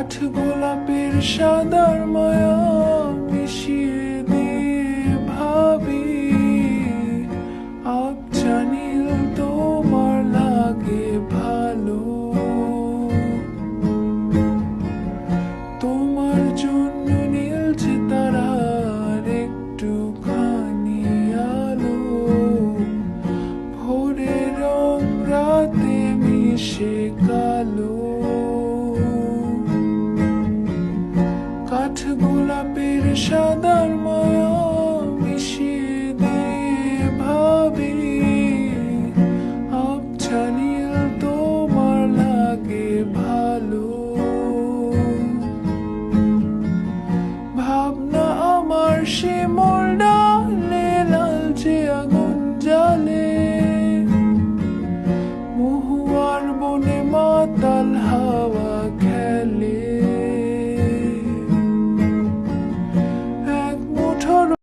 কাঠ গোলাপের সাদার মায়া মিশিয়ে দিয়ে ভাবি আবছা নীল তোমার লাগে ভালো। তোমার জন্য নীলছে তারার একটুখানি আলো, ভোরের রং রাতে মিশে কালো। কাঠ গোলাপের সাদার মায়া মিশিয়ে দিয়ে ভাবি আবছা নীল তোমার লাগে ভালো। ভাবনা আমার শিমুল ডালে